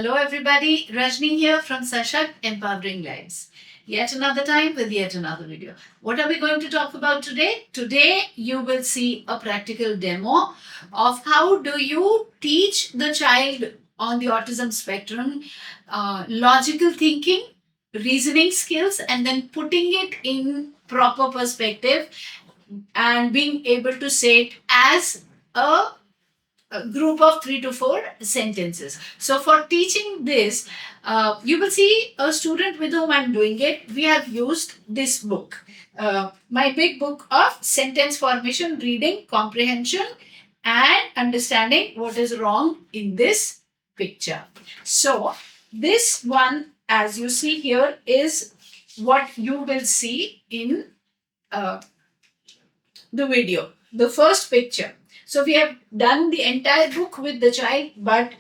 Hello everybody, Rajni here from SASHAKT, Empowering Lives. Yet another time with yet another video. What are we going to talk about today? Today you will see a practical demo of how do you teach the child on the autism spectrum logical thinking, reasoning skills, and then putting it in proper perspective and being able to say it as a group of 3 to 4 sentences. So for teaching this, you will see a student with whom I'm doing it. We have used this book, my big book of sentence formation, reading, comprehension, and understanding what is wrong in this picture. So this one, as you see here, is what you will see in the video. The first picture. So we have done the entire book with the child, but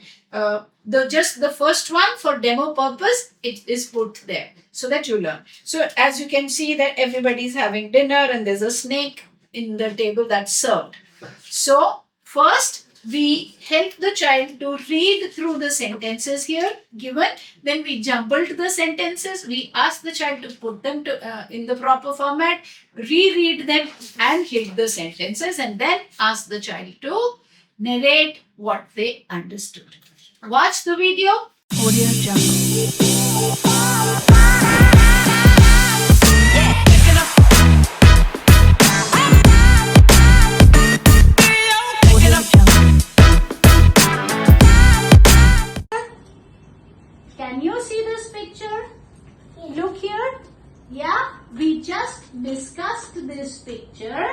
just the first one for demo purpose, it is put there so that you learn. So as you can see that everybody is having dinner and there's a snake in the table that's served. So first we help the child to read through the sentences here given. Then we jumbled the sentences. We ask the child to put them in the proper format, reread them and hit the sentences, and then ask the child to narrate what they understood. Watch the video. Audio Jungle. Can you see this picture? Look here. Yeah, we just discussed this picture.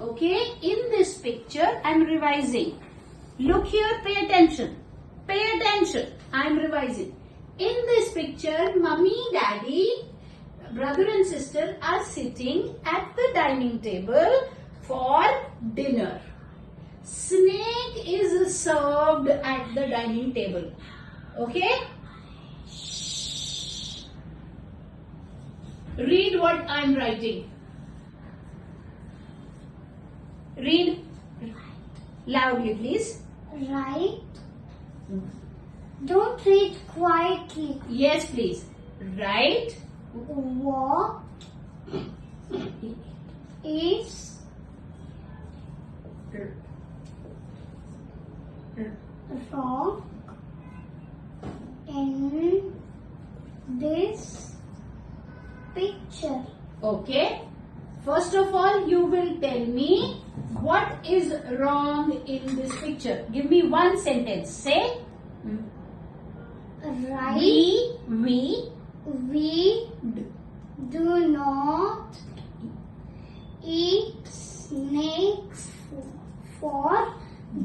Okay, in this picture, I'm revising. Look here, pay attention. Pay attention. I'm revising. In this picture, mummy, daddy, brother and sister are sitting at the dining table for dinner. Snake is served at the dining table. Okay? Read what I'm writing. Read loudly, please. Right. Don't read quietly. Yes, please. Right. What is wrong in this picture? Okay. First of all, you will tell me what is wrong in this picture. Give me one sentence. Say. Right. We do not eat snakes for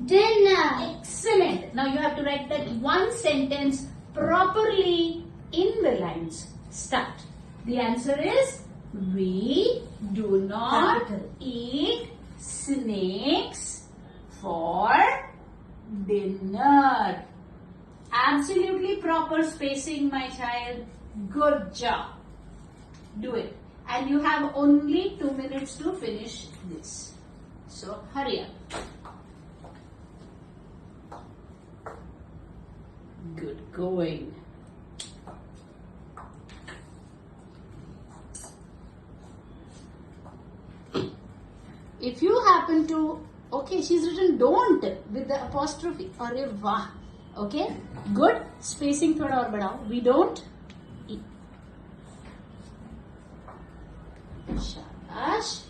dinner. Excellent. Now you have to write that one sentence properly in the lines. Start. The answer is we do not eat snakes for dinner. Absolutely proper spacing, my child. Good job. Do it. And you have only 2 minutes to finish this. So hurry up. Good going. If you happen to, okay, she's written don't with the apostrophe or a wah. Okay, good. Spacing thoda aur badhao. We don't eat. Shabash.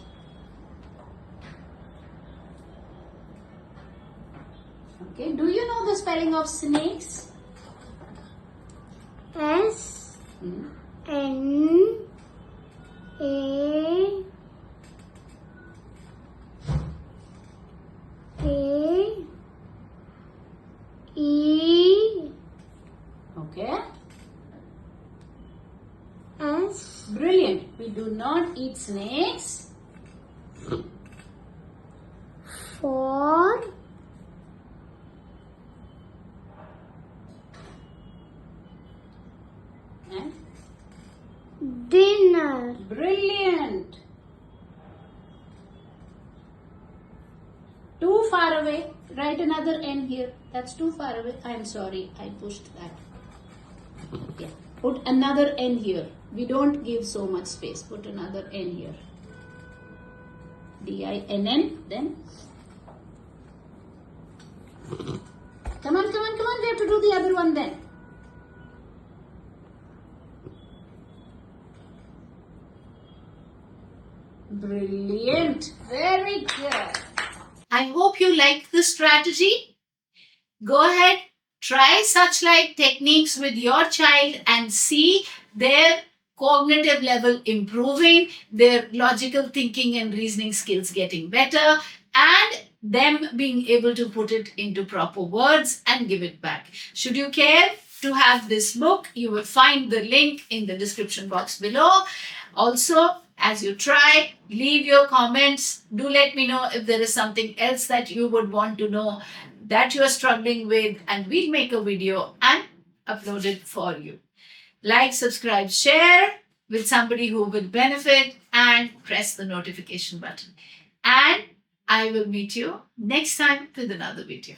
Okay, do you know the spelling of snakes? S N A E Okay. S. Brilliant. We do not eat snakes For and dinner. brilliant. Too far away. Write another N here. That's too far away. I'm sorry, I pushed that. Yeah. Put another N here. We don't give so much space. Put another N here. D-I-N-N. Then. Come on, come on, come on. We have to do the other one then. Brilliant. Very good. I hope you like this strategy. Go ahead, try such like techniques with your child and see their cognitive level improving, their logical thinking and reasoning skills getting better, and them being able to put it into proper words and give it back. Should you care to have this book, you will find the link in the description box below. Also, as you try, leave your comments. Do let me know if there is something else that you would want to know that you are struggling with, and we'll make a video and upload it for you. Like, subscribe, share with somebody who will benefit, and press the notification button. And I will meet you next time with another video.